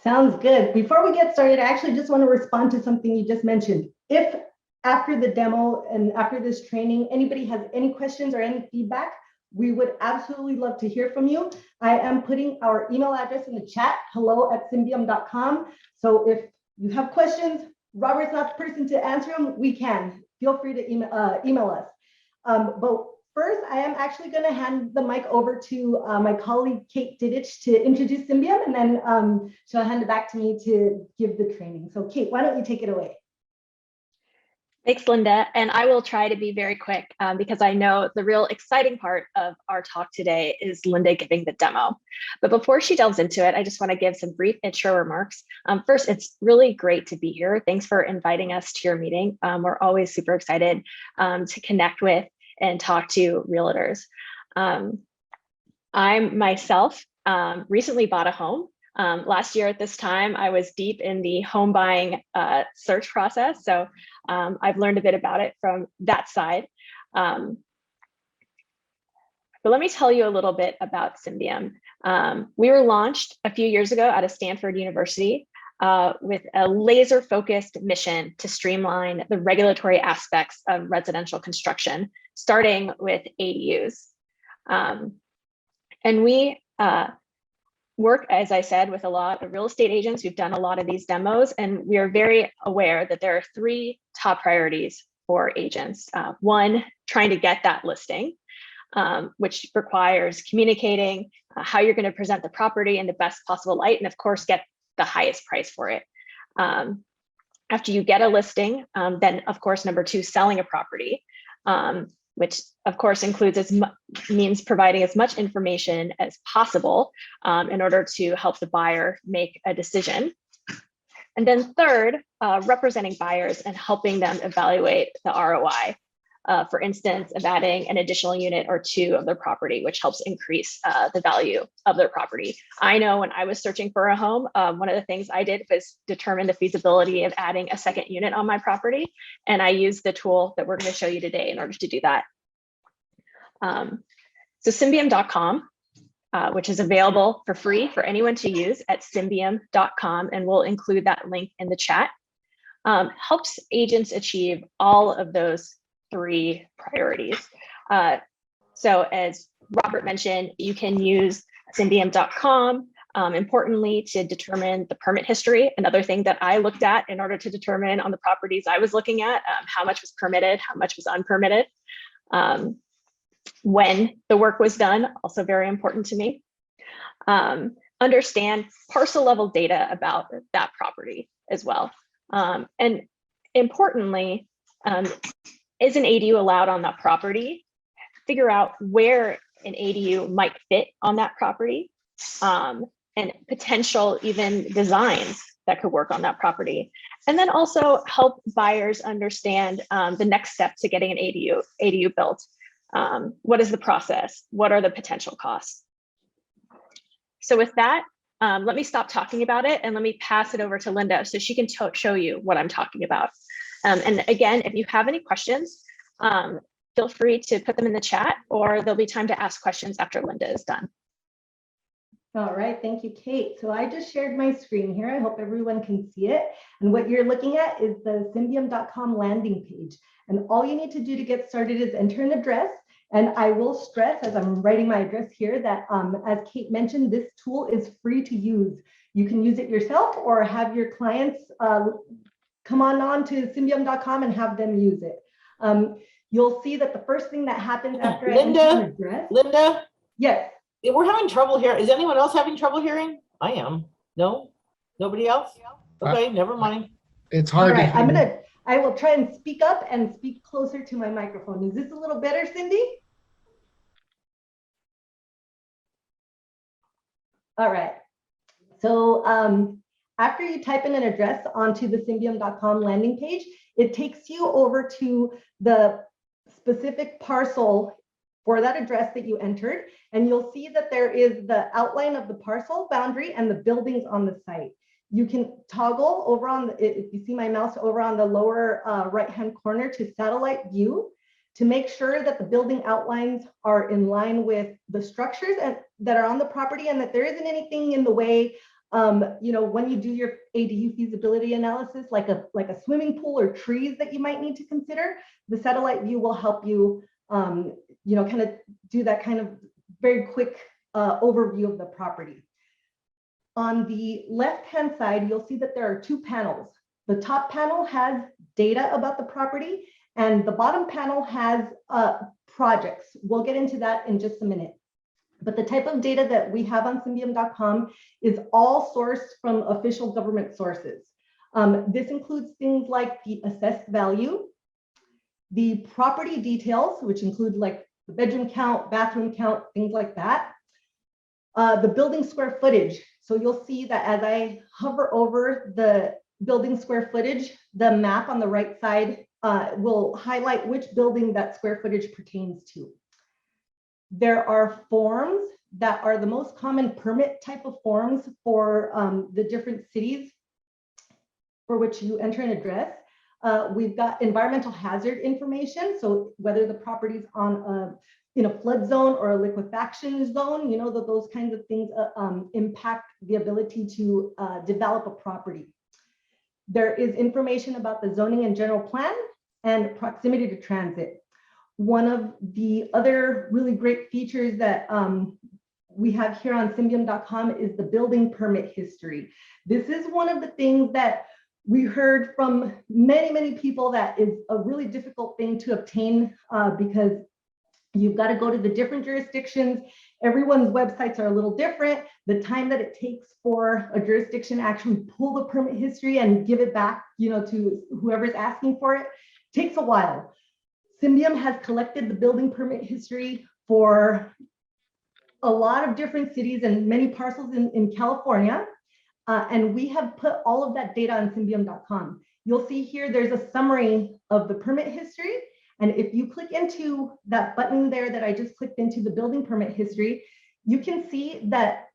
Sounds good. Before we get started, I actually just want to respond to something you just mentioned. If after the demo and after this training, anybody has any questions or any feedback, we would absolutely love to hear from you. I am putting our email address in the chat, hello@symbium.com. So if you have questions, Robert's not the person to answer them, we can. Feel free to email us. But first, I am actually going to hand the mic over to my colleague, Kate Didich, to introduce Symbium, and then she'll hand it back to me to give the training. So Kate, why don't you take it away? Thanks, Linda. And I will try to be very quick because I know the real exciting part of our talk today is Linda giving the demo. But before she delves into it, I just want to give some brief intro remarks. First, it's really great to be here. Thanks for inviting us to your meeting. We're always super excited to connect with and talk to realtors. I myself recently bought a home. Last year at this time, I was deep in the home buying search process. So I've learned a bit about it from that side. But let me tell you a little bit about Symbium. We were launched a few years ago out of Stanford University with a laser focused mission to streamline the regulatory aspects of residential construction, starting with ADUs. And we work, as I said, with a lot of real estate agents. We've done a lot of these demos, and we are very aware that there are three top priorities for agents. One, trying to get that listing, which requires communicating how you're going to present the property in the best possible light, and of course, get the highest price for it. After you get a listing, then of course, number two, selling a property, which of course includes means providing as much information as possible in order to help the buyer make a decision. And then third, representing buyers and helping them evaluate the ROI. For instance, of adding an additional unit or two of their property, which helps increase the value of their property. I know when I was searching for a home, one of the things I did was determine the feasibility of adding a second unit on my property. And I used the tool that we're going to show you today in order to do that. So Symbium.com, which is available for free for anyone to use at Symbium.com, and we'll include that link in the chat, helps agents achieve all of those three priorities. So as Robert mentioned, you can use Symbium.com, importantly, to determine the permit history. Another thing that I looked at in order to determine on the properties I was looking at, how much was permitted, how much was unpermitted. When the work was done, also very important to me. Understand parcel level data about that property as well. And importantly, is an ADU allowed on that property? Figure out where an ADU might fit on that property, and potential even designs that could work on that property. And then also help buyers understand the next step to getting an ADU built. What is the process? What are the potential costs? So with that, let me stop talking about it and let me pass it over to Linda so she can show you what I'm talking about. And again, if you have any questions, feel free to put them in the chat, or there'll be time to ask questions after Linda is done. All right, thank you, Kate. So I just shared my screen here. I hope everyone can see it. And what you're looking at is the Symbium.com landing page. And all you need to do to get started is enter an address. And I will stress, as I'm writing my address here, that as Kate mentioned, this tool is free to use. You can use it yourself or have your clients come on to Symbium.com and have them use it. You'll see that the first thing that happens after I enter an address. Linda? Yes. We're having trouble here. Is anyone else having trouble hearing? I am. No? Nobody else? Okay, never mind. It's hard. All right, I will try and speak up and speak closer to my microphone. Is this a little better, Cindy? All right. So after you type in an address onto the Symbium.com landing page, it takes you over to the specific parcel for that address that you entered. And you'll see that there is the outline of the parcel boundary and the buildings on the site. You can toggle over on, if you see my mouse, over on the lower right-hand corner to satellite view to make sure that the building outlines are in line with the structures that are on the property and that there isn't anything in the way When you do your ADU feasibility analysis, like a swimming pool or trees that you might need to consider, the satellite view will help you, kind of do that kind of very quick overview of the property. On the left-hand side, you'll see that there are two panels. The top panel has data about the property, and the bottom panel has projects. We'll get into that in just a minute. But the type of data that we have on Symbium.com is all sourced from official government sources. This includes things like the assessed value, the property details, which include like the bedroom count, bathroom count, things like that. The building square footage. So you'll see that as I hover over the building square footage, the map on the right side will highlight which building that square footage pertains to. There are forms that are the most common permit type of forms for the different cities for which you enter an address. We've got environmental hazard information. So whether the property's on in a flood zone or a liquefaction zone, that those kinds of things impact the ability to develop a property. There is information about the zoning and general plan and proximity to transit. One of the other really great features that we have here on Symbium.com is the building permit history. This is one of the things that we heard from many, many people that is a really difficult thing to obtain because you've got to go to the different jurisdictions. Everyone's websites are a little different. The time that it takes for a jurisdiction to actually pull the permit history and give it back, to whoever's asking for it takes a while. Symbium has collected the building permit history for a lot of different cities and many parcels in California. And we have put all of that data on Symbium.com. You'll see here, there's a summary of the permit history. And if you click into that button there that I just clicked into, the building permit history, you can see that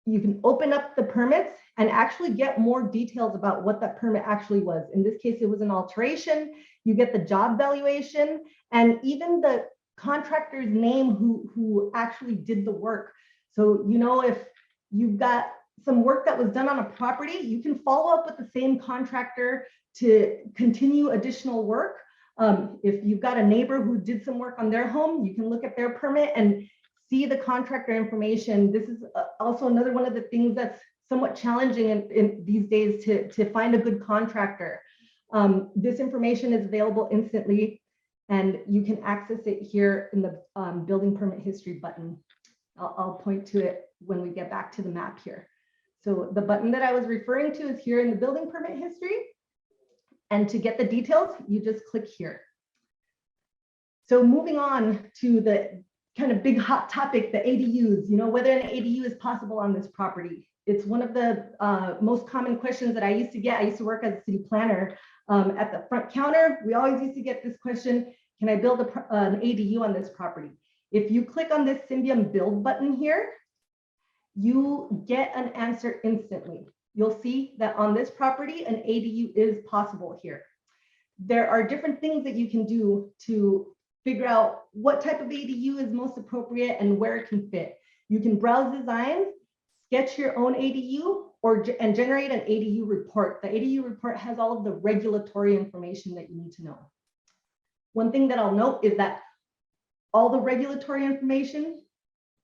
you can open up the permits and actually get more details about what that permit actually was. In this case, it was an alteration. You get the job valuation and even the contractor's name who actually did the work. So, if you've got some work that was done on a property, you can follow up with the same contractor to continue additional work. If you've got a neighbor who did some work on their home, you can look at their permit and see the contractor information. This is also another one of the things that's somewhat challenging in these days to find a good contractor. This information is available instantly, and you can access it here in the building permit history button. I'll point to it when we get back to the map here. So the button that I was referring to is here in the building permit history. And to get the details, you just click here. So moving on to the kind of big hot topic, the ADUs, whether an ADU is possible on this property. It's one of the most common questions that I used to get. I used to work as a city planner at the front counter. We always used to get this question, can I build an ADU on this property? If you click on this Symbium build button here, you get an answer instantly. You'll see that on this property, an ADU is possible here. There are different things that you can do to figure out what type of ADU is most appropriate and where it can fit. You can browse designs, sketch your own ADU, and generate an ADU report. The ADU report has all of the regulatory information that you need to know. One thing that I'll note is that all the regulatory information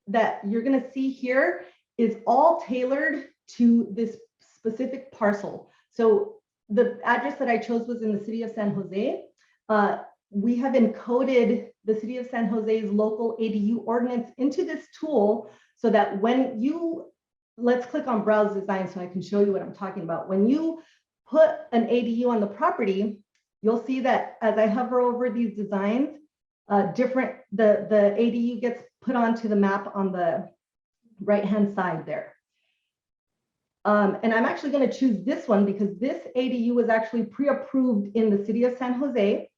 that you're going to see here is all tailored to this specific parcel. So the address that I chose was in the city of San Jose. We have encoded the city of San Jose's local ADU ordinance into this tool so that when you, let's click on browse design so I can show you what I'm talking about. When you put an ADU on the property, you'll see that as I hover over these designs, the ADU gets put onto the map on the right-hand side there. And I'm actually going to choose this one because this ADU was actually pre-approved in the city of San Jose.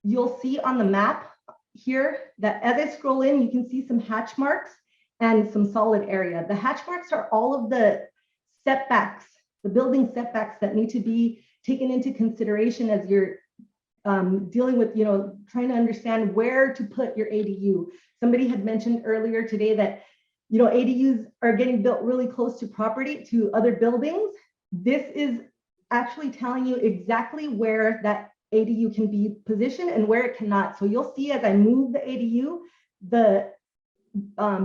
You'll see on the map here that as I scroll in, you can see some hatch marks and some solid area. The hatch marks are all of the setbacks, the building setbacks that need to be taken into consideration as you're dealing with, trying to understand where to put your ADU. Somebody had mentioned earlier today that ADUs are getting built really close to property, to other buildings. This is actually telling you exactly where that ADU can be positioned and where it cannot. So you'll see as I move the ADU, the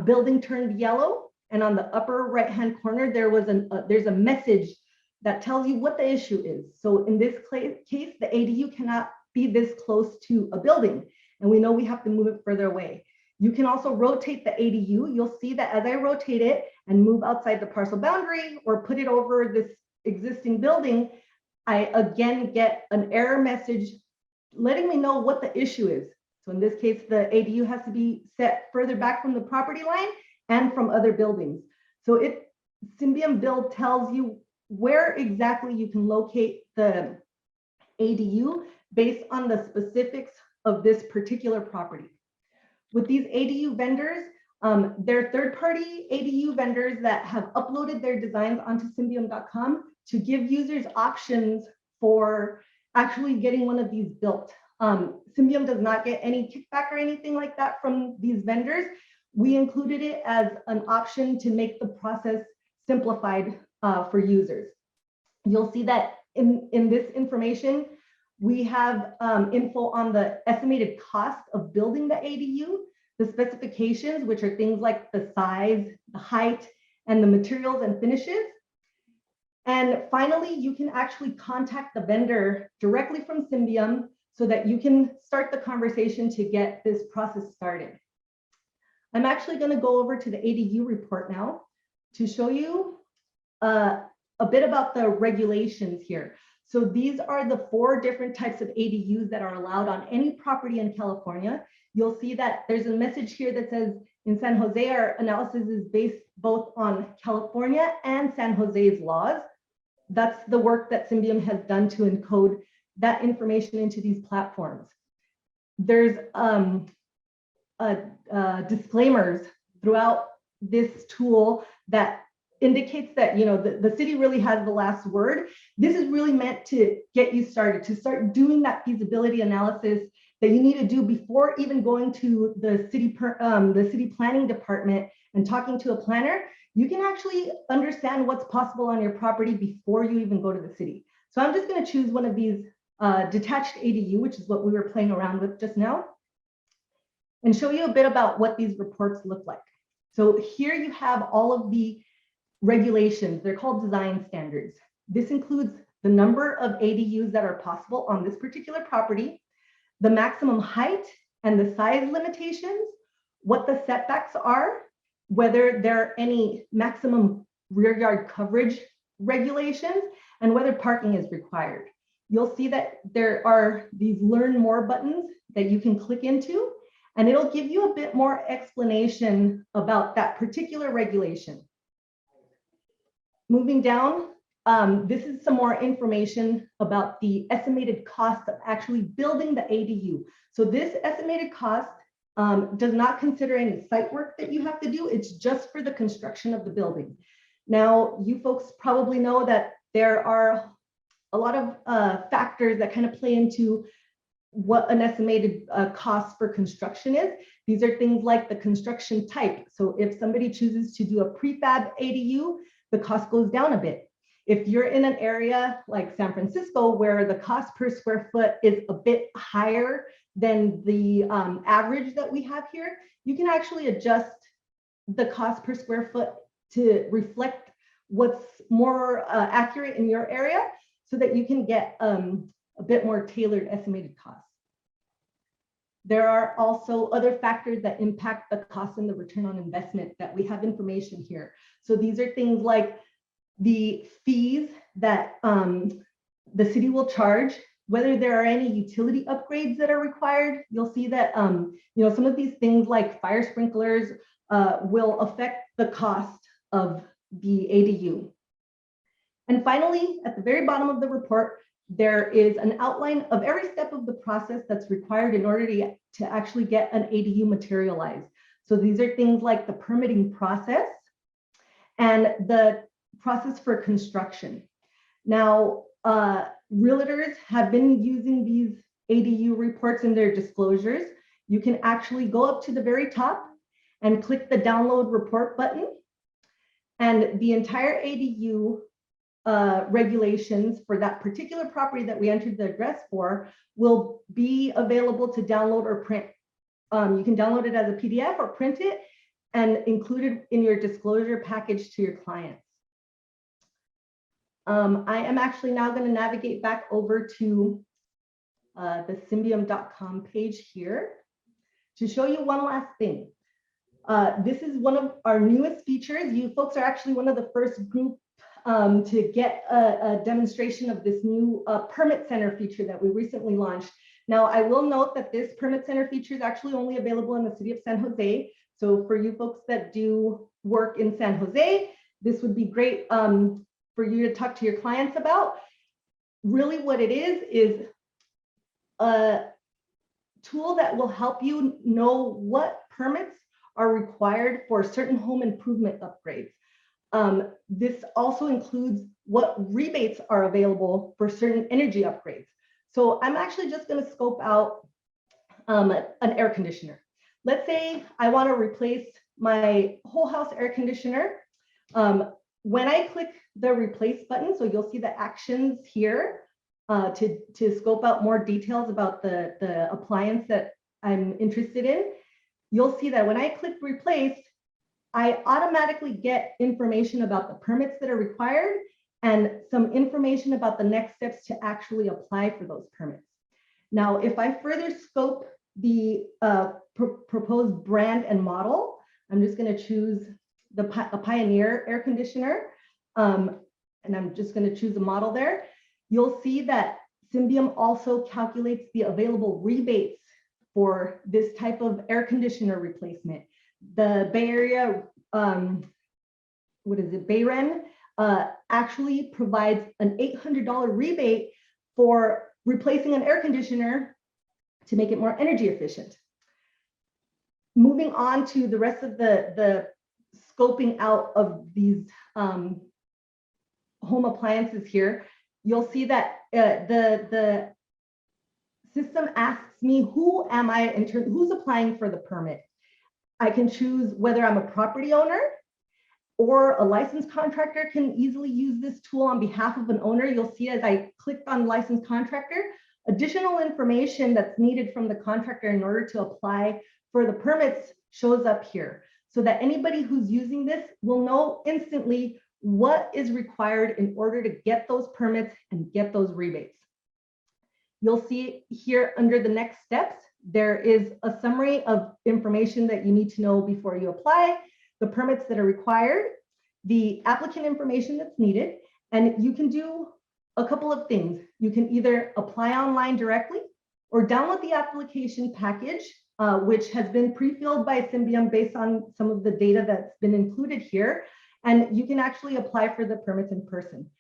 building turned yellow, and on the upper right-hand corner, there's a message that tells you what the issue is. So in this case, the ADU cannot be this close to a building, and we know we have to move it further away. You can also rotate the ADU. You'll see that as I rotate it and move outside the parcel boundary or put it over this existing building, I again get an error message letting me know what the issue is. So in this case, the ADU has to be set further back from the property line and from other buildings. So Symbium build tells you where exactly you can locate the ADU based on the specifics of this particular property. With these ADU vendors, they're third-party ADU vendors that have uploaded their designs onto Symbium.com to give users options for actually getting one of these built. Symbium does not get any kickback or anything like that from these vendors. We included it as an option to make the process simplified for users. You'll see that in this information, we have info on the estimated cost of building the ADU, the specifications, which are things like the size, the height, and the materials and finishes. And finally, you can actually contact the vendor directly from Symbium so that you can start the conversation to get this process started. I'm actually going to go over to the ADU report now to show you a bit about the regulations here. So these are the 4 different types of ADUs that are allowed on any property in California. You'll see that there's a message here that says in San Jose, our analysis is based both on California and San Jose's laws. That's the work that Symbium has done to encode that information into these platforms. There's disclaimers throughout this tool that indicates that the city really has the last word. This is really meant to get you started, to start doing that feasibility analysis that you need to do before even going to the city planning department and talking to a planner. You can actually understand what's possible on your property before you even go to the city. So I'm just going to choose one of these detached ADU, which is what we were playing around with just now, and show you a bit about what these reports look like. So here you have all of the regulations. They're called design standards. This includes the number of ADUs that are possible on this particular property, the maximum height and the size limitations, what the setbacks are, whether there are any maximum rear yard coverage regulations, and whether parking is required. You'll see that there are these learn more buttons that you can click into, and it'll give you a bit more explanation about that particular regulation. Moving down, this is some more information about the estimated cost of actually building the ADU. So this estimated cost does not consider any site work that you have to do. It's just for the construction of the building. Now, you folks probably know that there are a lot of factors that kind of play into what an estimated cost for construction is. These are things like the construction type. So if somebody chooses to do a prefab ADU, the cost goes down a bit. If you're in an area like San Francisco, where the cost per square foot is a bit higher than the average that we have here, you can actually adjust the cost per square foot to reflect what's more accurate in your area so that you can get a bit more tailored estimated costs. There are also other factors that impact the cost and the return on investment that we have information here. So these are things like the fees that the city will charge, whether there are any utility upgrades that are required. You'll see that some of these things like fire sprinklers will affect the cost of the ADU. And finally, at the very bottom of the report, there is an outline of every step of the process that's required in order to actually get an ADU materialized. So these are things like the permitting process and the process for construction. Now, realtors have been using these ADU reports in their disclosures. You can actually go up to the very top and click the download report button. And the entire ADU regulations for that particular property that we entered the address for will be available to download or print. You can download it as a PDF or print it and include it in your disclosure package to your clients. I am actually now going to navigate back over to the Symbium.com page here to show you one last thing. This is one of our newest features. You folks are actually one of the first group to get a demonstration of this new permit center feature that we recently launched. Now, I will note that this permit center feature is actually only available in the city of San Jose. So for you folks that do work in San Jose, this would be great for you to talk to your clients about. Really what it is a tool that will help you know what permits are required for certain home improvement upgrades. This also includes what rebates are available for certain energy upgrades. So I'm actually just going to scope out an air conditioner. Let's say I want to replace my whole house air conditioner. When I click the replace button, so you'll see the actions here to scope out more details about the appliance that I'm interested in. You'll see that when I click replace, I automatically get information about the permits that are required and some information about the next steps to actually apply for those permits. Now, if I further scope the proposed brand and model, I'm just going to choose a Pioneer air conditioner, and I'm just going to choose a model there. You'll see that Symbium also calculates the available rebates for this type of air conditioner replacement. The Bay Area, Bayren, actually provides an $800 rebate for replacing an air conditioner to make it more energy efficient. Moving on to the rest of the scoping out of these home appliances here, you'll see that the system asks me, who am I who's applying for the permit? I can choose whether I'm a property owner or a licensed contractor can easily use this tool on behalf of an owner. You'll see as I clicked on licensed contractor, additional information that's needed from the contractor in order to apply for the permits shows up here, so that anybody who's using this will know instantly what is required in order to get those permits and get those rebates. You'll see here under the next steps, there is a summary of information that you need to know before you apply, the permits that are required, the applicant information that's needed, and you can do a couple of things. You can either apply online directly or download the application package, which has been pre-filled by Symbium based on some of the data that's been included here, and you can actually apply for the permits in person.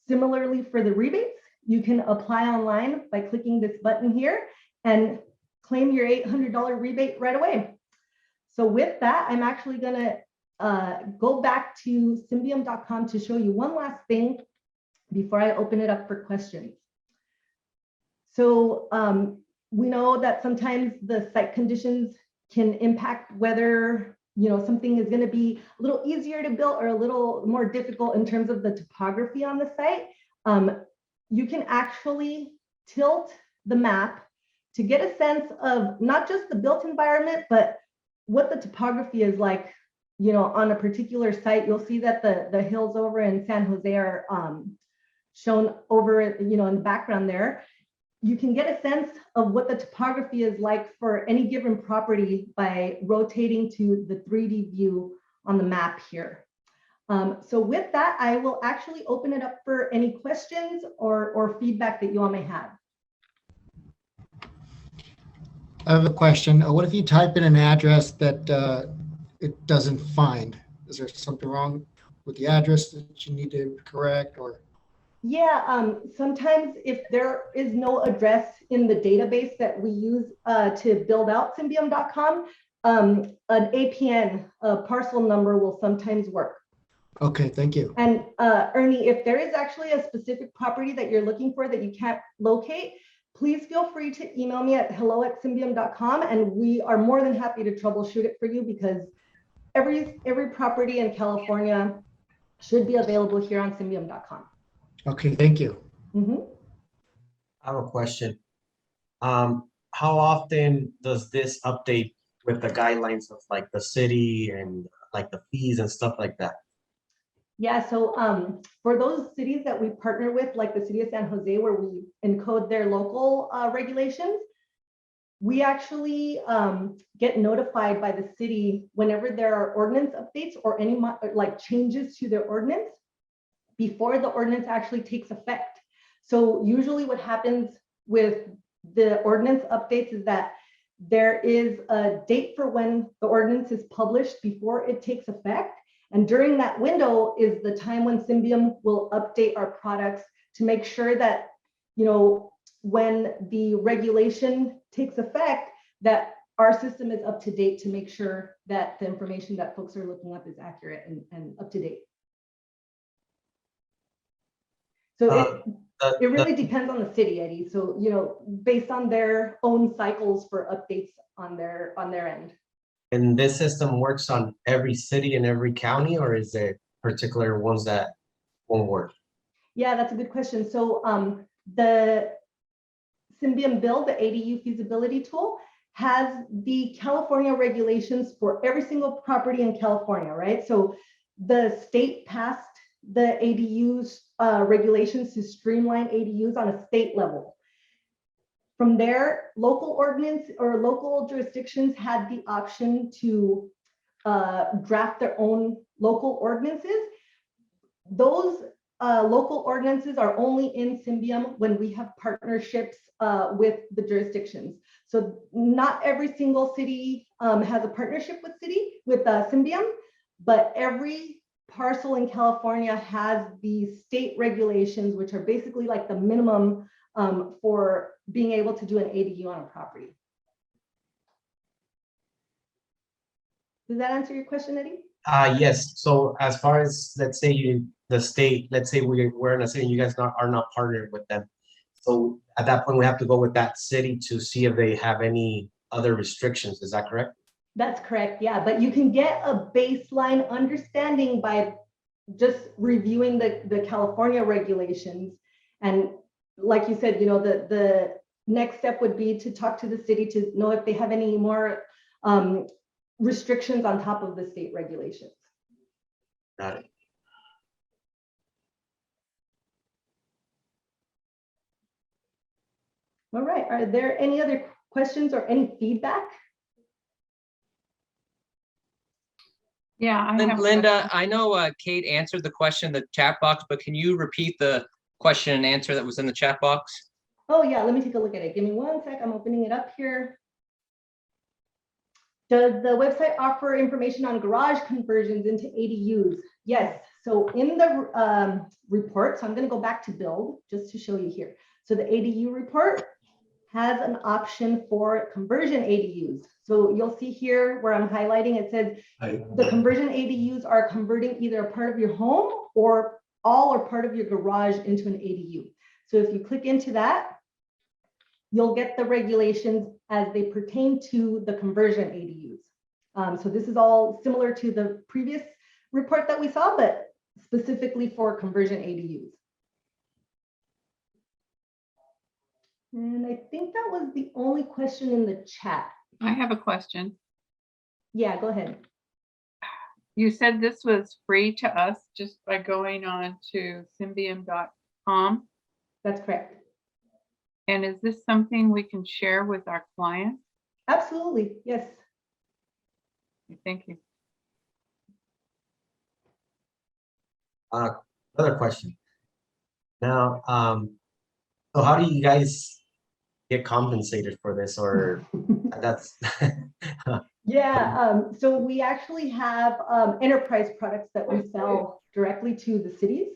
Similarly, for the rebates, you can apply online by clicking this button here and claim your $800 rebate right away. So with that, I'm actually going to go back to Symbium.com to show you one last thing before I open it up for questions. So we know that sometimes the site conditions can impact whether something is going to be a little easier to build or a little more difficult in terms of the topography on the site. You can actually tilt the map to get a sense of not just the built environment, but what the topography is like, on a particular site. You'll see that the hills over in San Jose are shown over, in the background there. You can get a sense of what the topography is like for any given property by rotating to the 3D view on the map here. So with that, I will actually open it up for any questions or feedback that you all may have. I have a question. What if you type in an address that it doesn't find? Is there something wrong with the address that you need to correct, or? Yeah, sometimes if there is no address in the database that we use to build out Symbium.com, an APN, a parcel number, will sometimes work. Okay, thank you. And Ernie, if there is actually a specific property that you're looking for that you can't locate, please feel free to email me at hello@symbium.com, and we are more than happy to troubleshoot it for you, because every property in California should be available here on Symbium.com. Okay, thank you. Mhm. I have a question. How often does this update with the guidelines of like the city and like the fees and stuff like that? Yeah, so for those cities that we partner with, like the city of San Jose, where we encode their local regulations, we actually get notified by the city whenever there are ordinance updates or any like changes to their ordinance before the ordinance actually takes effect. So usually what happens with the ordinance updates is that there is a date for when the ordinance is published before it takes effect. And during that window is the time when Symbium will update our products to make sure that, you know, when the regulation takes effect, that our system is up to date to make sure that the information that folks are looking up is accurate and up to date. So it really depends on the city, Eddie. So, you know, based on their own cycles for updates on their end. And this system works on every city and every county, or is there particular ones that won't work? Yeah, that's a good question. So the Symbium Build, the ADU feasibility tool, has the California regulations for every single property in California, right? So the state passed the ADUs regulations to streamline ADUs on a state level. From there, local ordinance or local jurisdictions had the option to draft their own local ordinances. Those local ordinances are only in Symbium when we have partnerships with the jurisdictions. So not every single city has a partnership with Symbium, but every parcel in California has the state regulations, which are basically like the minimum for being able to do an ADU on a property. Does that answer your question, Eddie? Yes. So as far as, let's say the state, let's say we're in a city, you guys are not partnered with them. So at that point, we have to go with that city to see if they have any other restrictions. Is that correct? That's correct. Yeah, but you can get a baseline understanding by just reviewing the California regulations. And like you said, you know, the next step would be to talk to the city to know if they have any more restrictions on top of the state regulations. Got it. All right. Are there any other questions or any feedback? Yeah, I have. Linda, I know Kate answered the question in the chat box, but can you repeat the question and answer that was in the chat box? Oh yeah, let me take a look at it. Give me one sec. I'm opening it up here. Does the website offer information on garage conversions into ADUs? Yes. So in the report, so I'm going to go back to build just to show you here. So the ADU report has an option for conversion ADUs. So you'll see here where I'm highlighting, it says the conversion ADUs are converting either a part of your home or all or part of your garage into an ADU. So if you click into that, you'll get the regulations as they pertain to the conversion ADUs. So this is all similar to the previous report that we saw, but specifically for conversion ADUs. And I think that was the only question in the chat. I have a question. Yeah, go ahead. You said this was free to us just by going on to Symbium.com. That's correct. And is this something we can share with our clients? Absolutely, yes. Thank you. Another question. Now, so how do you guys get compensated for this, or that's Yeah, so we actually have enterprise products that we sell directly to the cities.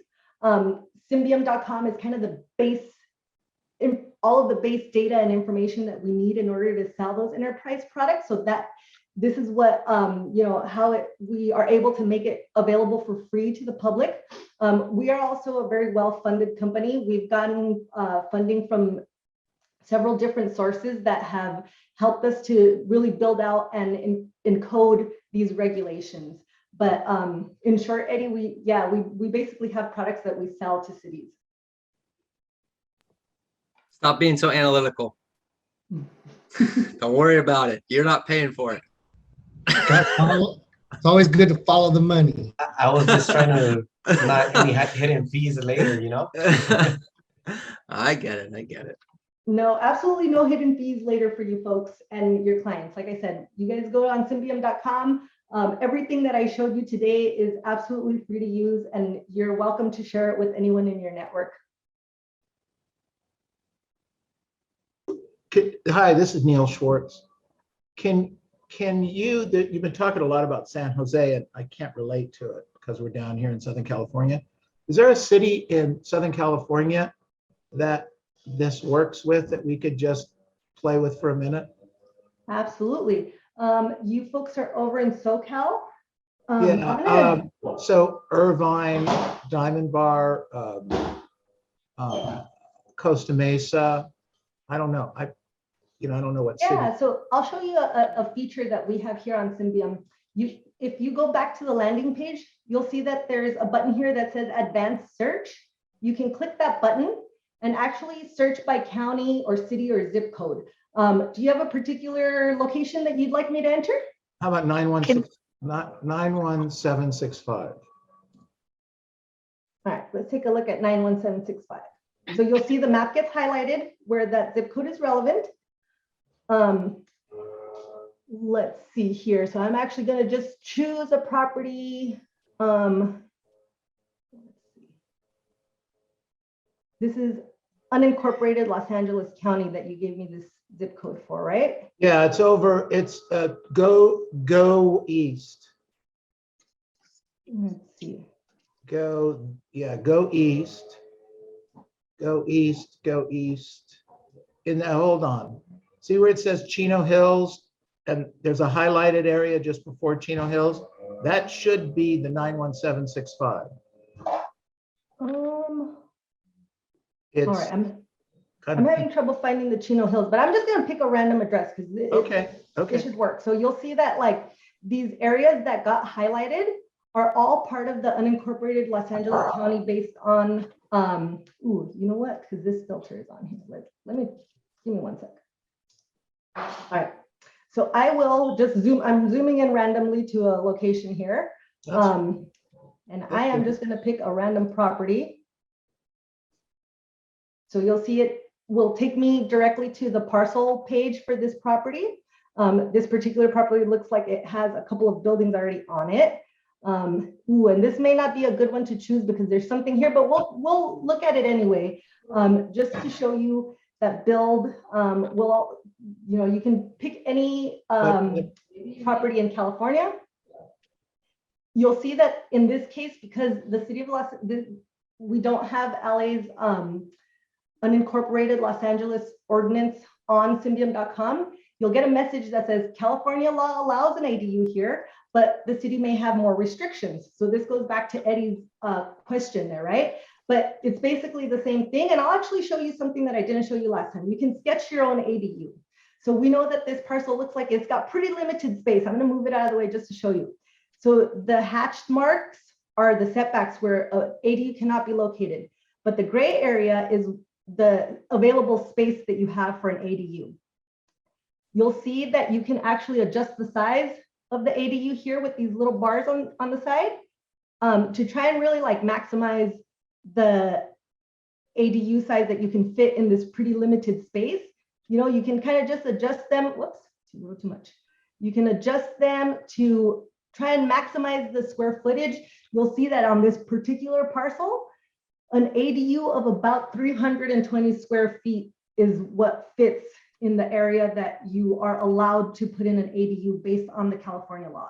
Symbium.com is kind of the base, all of the base data and information that we need in order to sell those enterprise products. So that this is what, you know, how we are able to make it available for free to the public. We are also a very well-funded company. We've gotten funding from several different sources that have helped us to really build out and encode these regulations. But in short, Eddie, we basically have products that we sell to cities. Stop being so analytical. Don't worry about it. You're not paying for it. It's always good to follow the money. I was just trying to not any hidden fees later, you know? I get it. I get it. No, absolutely no hidden fees later for you folks and your clients. Like I said, you guys go on Symbium.com. Everything that I showed you today is absolutely free to use, and you're welcome to share it with anyone in your network. Hi, this is Neil Schwartz. You've been talking a lot about San Jose, and I can't relate to it because we're down here in Southern California. Is there a city in Southern California that this works with that we could just play with for a minute? Absolutely. You folks are over in SoCal. So Irvine, Diamond Bar, Costa Mesa. I don't know. I don't know what city. Yeah, so I'll show you a feature that we have here on Symbium. If you go back to the landing page, you'll see that there's a button here that says Advanced Search. You can click that button and actually search by county or city or zip code. Do you have a particular location that you'd like me to enter? How about 91765? All right, let's take a look at 91765. So you'll see the map gets highlighted where that zip code is relevant. Let's see here. So I'm actually going to just choose a property. This is unincorporated Los Angeles County that you gave me this zip code for, right? Yeah, it's over. It's go east. Let's see. Go east. Go east. Hold on. See where it says Chino Hills, and there's a highlighted area just before Chino Hills? That should be the 91765. All right, I'm having trouble finding the Chino Hills, but I'm just going to pick a random address because it should work. So you'll see that like these areas that got highlighted are all part of the unincorporated Los Angeles County based on, you know what? Because this filter is on here. Give me 1 sec. All right. So I will just I'm zooming in randomly to a location here. And I am just going to pick a random property. So you'll see it will take me directly to the parcel page for this property. This particular property looks like it has a couple of buildings already on it. And this may not be a good one to choose because there's something here, but we'll look at it anyway, just to show you that build you can pick any property in California. You'll see that in this case, because the city of we don't have LA's unincorporated Los Angeles ordinance on Symbium.com, you'll get a message that says California law allows an ADU here, but the city may have more restrictions. So this goes back to Eddie's question there, right? But it's basically the same thing. And I'll actually show you something that I didn't show you last time. You can sketch your own ADU. So we know that this parcel looks like it's got pretty limited space. I'm going to move it out of the way just to show you. So the hatched marks are the setbacks where an ADU cannot be located. But the gray area is the available space that you have for an ADU. You'll see that you can actually adjust the size of the ADU here with these little bars on the side to try and really like maximize the ADU size that you can fit in this pretty limited space. You can kind of just adjust them. Whoops, a little too much. You can adjust them to try and maximize the square footage. You'll see that on this particular parcel, an ADU of about 320 square feet is what fits in the area that you are allowed to put in an ADU based on the California law.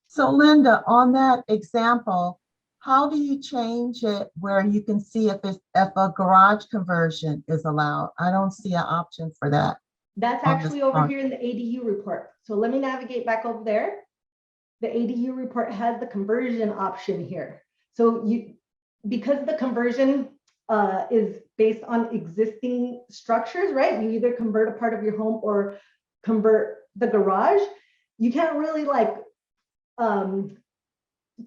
So Linda, on that example, how do you change it where you can see if a garage conversion is allowed? I don't see an option for that. That's actually over here in the ADU report. So let me navigate back over there. The ADU report has the conversion option here. So because the conversion is based on existing structures, right? You either convert a part of your home or convert the garage. you can't really like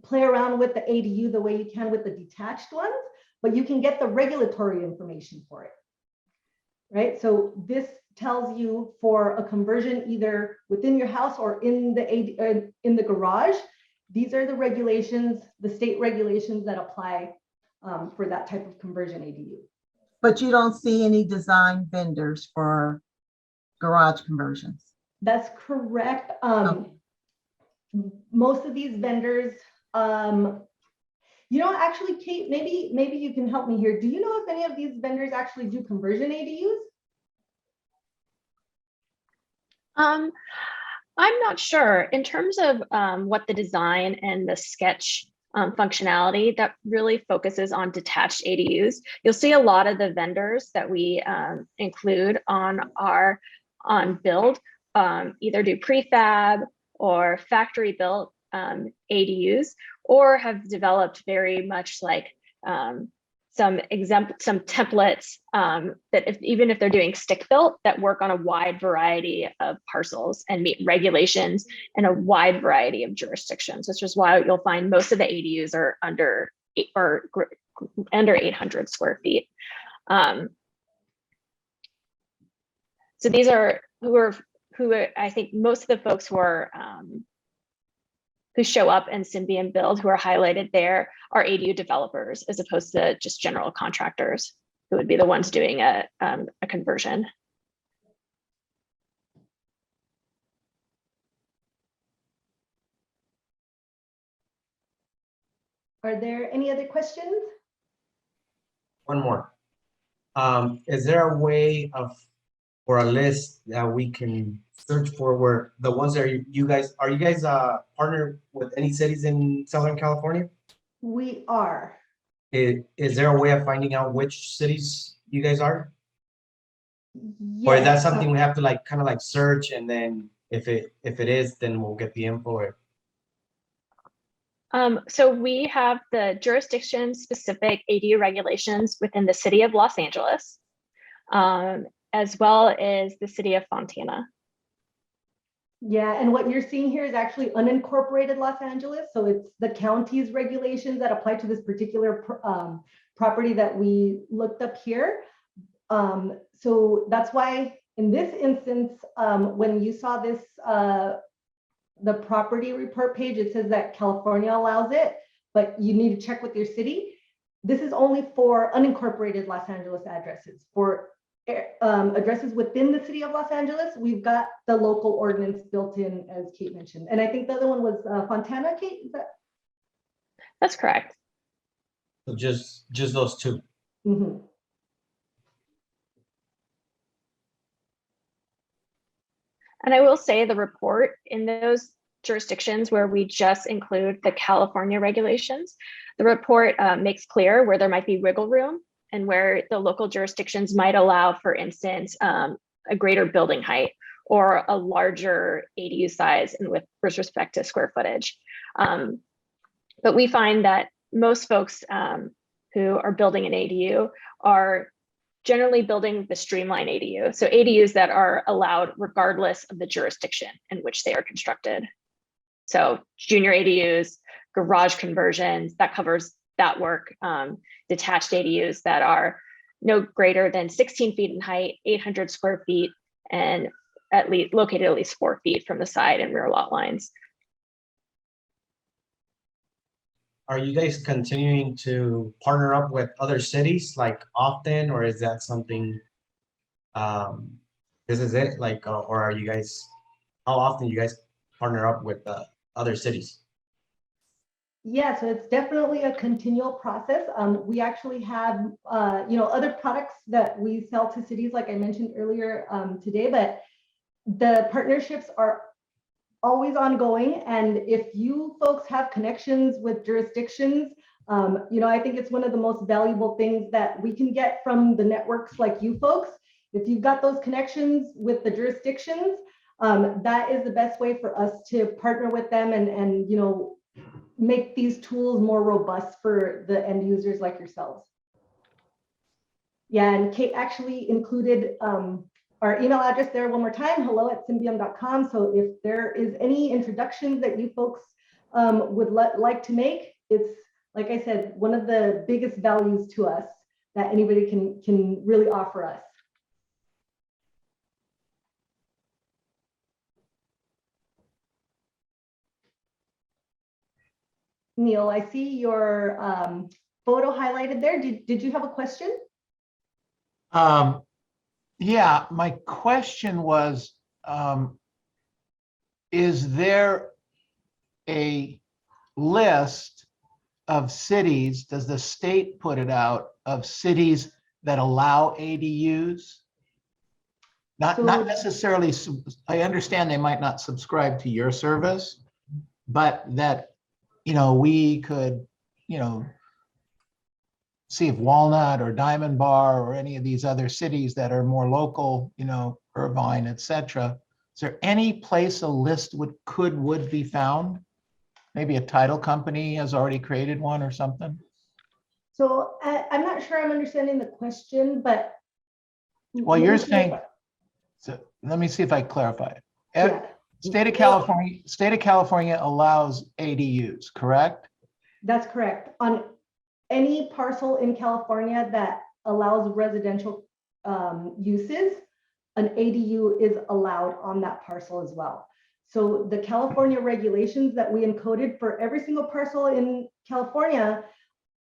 play around with the ADU the way you can with the detached ones, but you can get the regulatory information for it, right? So this tells you for a conversion either within your house or in the garage, these are the regulations, the state regulations that apply for that type of conversion ADU. But you don't see any design vendors for garage conversions. That's correct. Most of these vendors, actually, Kate, maybe you can help me here. Do you know if any of these vendors actually do conversion ADUs? I'm not sure. In terms of what the design and the sketch functionality that really focuses on detached ADUs, you'll see a lot of the vendors that we include on build either do prefab or factory built ADUs, or have developed very much like some templates that even if they're doing stick built, that work on a wide variety of parcels and meet regulations in a wide variety of jurisdictions, which is why you'll find most of the ADUs are under 800 square feet. So these are who I think most of the folks who show up in Symbium Build who are highlighted there are ADU developers as opposed to just general contractors who would be the ones doing a conversion. Are there any other questions? One more. Is there a way or a list that we can search for where the ones that are you guys partnered with any cities in Southern California? We are. Is there a way of finding out which cities you guys are? Yes. Or is that something we have to like kind of like search, and then if it is, then we'll get the info? So we have the jurisdiction specific ADU regulations within the city of Los Angeles, as well as the city of Fontana. Yeah, and what you're seeing here is actually unincorporated Los Angeles. So it's the county's regulations that apply to this particular property that we looked up here. So that's why in this instance, when you saw this, the property report page, it says that California allows it, but you need to check with your city. This is only for unincorporated Los Angeles addresses. For addresses within the city of Los Angeles, we've got the local ordinance built in, as Kate mentioned. And I think the other one was Fontana, Kate, is that? That's correct. So just those two. Mm-hmm. And I will say the report in those jurisdictions where we just include the California regulations, the report makes clear where there might be wiggle room and where the local jurisdictions might allow, for instance, a greater building height or a larger ADU size and with respect to square footage. But we find that most folks who are building an ADU are generally building the Streamlined ADU. So ADUs that are allowed regardless of the jurisdiction in which they are constructed. So junior ADUs, garage conversions, that covers that work. Detached ADUs that are no greater than 16 feet in height, 800 square feet, and located at least 4 feet from the side and rear lot lines. Are you guys continuing to partner up with other cities like often, or is that something, this is it, like, or are you guys, how often you guys partner up with other cities? Yeah, so it's definitely a continual process. We actually have, other products that we sell to cities, like I mentioned earlier today, but the partnerships are always ongoing. And if you folks have connections with jurisdictions, I think it's one of the most valuable things that we can get from the networks like you folks. If you've got those connections with the jurisdictions, that is the best way for us to partner with them and make these tools more robust for the end users like yourselves. Yeah, and Kate actually included our email address there one more time, hello@symbium.com. So if there is any introductions that you folks would like to make, it's, like I said, one of the biggest values to us that anybody can really offer us. Neil, I see your photo highlighted there. Did you have a question? Yeah, my question was, is there a list of cities, does the state put it out, of cities that allow ADUs? Not necessarily, I understand they might not subscribe to your service, but that, we could, see if Walnut or Diamond Bar or any of these other cities that are more local, Irvine, et cetera. Is there any place a list would be found? Maybe a title company has already created one or something? So I'm not sure I'm understanding the question, but. Well, you're saying, so let me see if I clarify it. Yeah. State of California allows ADUs, correct? That's correct. On any parcel in California that allows residential uses, an ADU is allowed on that parcel as well. So the California regulations that we encoded for every single parcel in California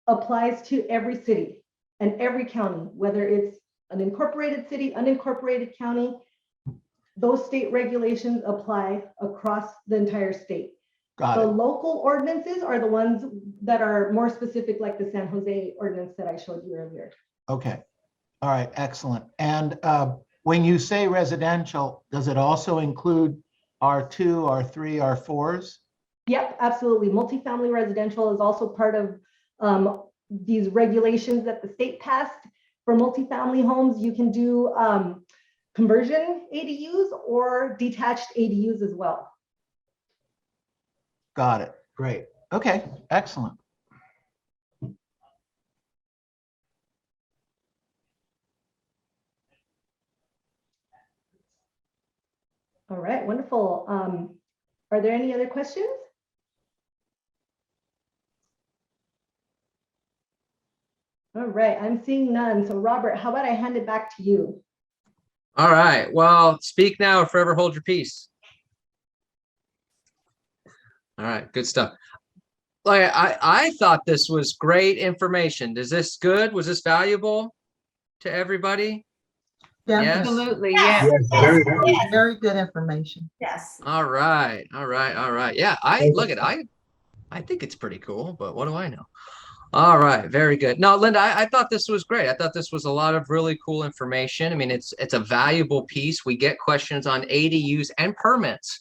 applies to every city and every county, whether it's an incorporated city, unincorporated county. Those state regulations apply across the entire state. Got The it. local ordinances are the ones that are more specific, like the San Jose ordinance that I showed you earlier. Okay. All right, excellent. And when you say residential, does it also include R2, R3, R4s? Yep, absolutely. Multifamily residential is also part of these regulations that the state passed. For multifamily homes, you can do conversion ADUs or detached ADUs as well. Got it. Great. Okay, excellent. All right, wonderful. Are there any other questions? All right, I'm seeing none. So Robert, how about I hand it back to you? All right. Well, speak now or forever hold your peace. All right. Good stuff. Like I thought this was great information. Is this good? Was this valuable to everybody? Yes. Absolutely, yes. Very good information. Yes. All right. All right. All right. Yeah. I think it's pretty cool, but what do I know? All right. Very good. No, Linda, I thought this was great. I thought this was a lot of really cool information. I mean, it's a valuable piece. We get questions on ADUs and permits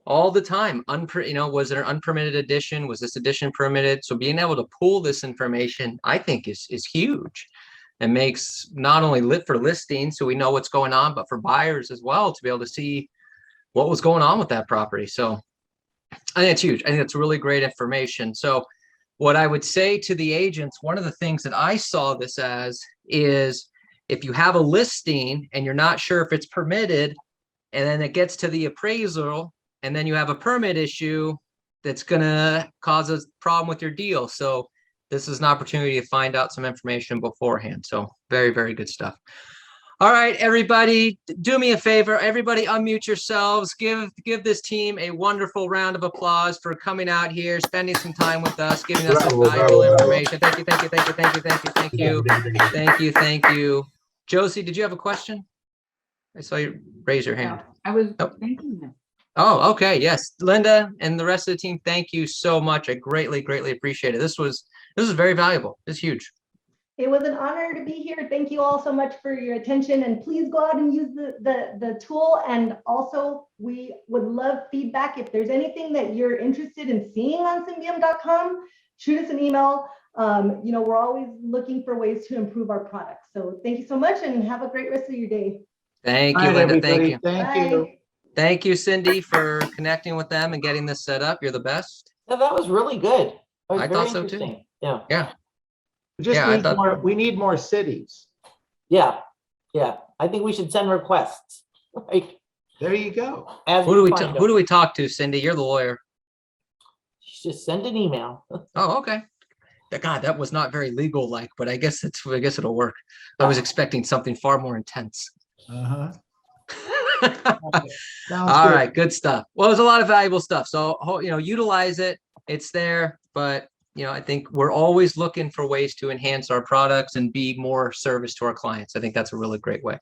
all the time. Was it an unpermitted addition? Was this addition permitted? So being able to pull this information, I think is huge. It makes not only lit for listings, so we know what's going on, but for buyers as well to be able to see what was going on with that property. So I think it's huge. I think it's really great information. So what I would say to the agents, one of the things that I saw this as is if you have a listing and you're not sure if it's permitted, and then it gets to the appraisal, and then you have a permit issue, that's going to cause a problem with your deal. So this is an opportunity to find out some information beforehand. So very, very good stuff. All right, everybody, do me a favor. Everybody unmute yourselves. Give this team a wonderful round of applause for coming out here, spending some time with us, giving us some valuable information. Thank you, thank you, thank you, thank you, thank you, thank you, thank you, thank you. Josie, did you have a question? I saw you raise your hand. I was thinking that. Oh, okay. Yes. Linda and the rest of the team, thank you so much. I greatly, greatly appreciate it. This was very valuable. It's huge. It was an honor to be here. Thank you all so much for your attention, and please go out and use the tool. And also we would love feedback. If there's anything that you're interested in seeing on Symbium.com, shoot us an email. We're always looking for ways to improve our products. So thank you so much and have a great rest of your day. Thank you, Linda. Thank you. Thank you. Thank you, Cindy, for connecting with them and getting this set up. You're the best. No, that was really good. That was I very thought so too. interesting. Yeah. Yeah. We just Yeah, I need thought- more, we need more cities. Yeah. Yeah. I think we should send requests. Like, There you go. as Who do we, find who them. do we talk to, Cindy? You're the lawyer. Just send an email. Oh, okay. God, that was not very legal like, but I guess it'll work. I was expecting something far more intense. Uh-huh. Sounds All good. right, good stuff. Well, there's a lot of valuable stuff. So, utilize it. It's there, but I think we're always looking for ways to enhance our products and be more service to our clients. I think that's a really great way.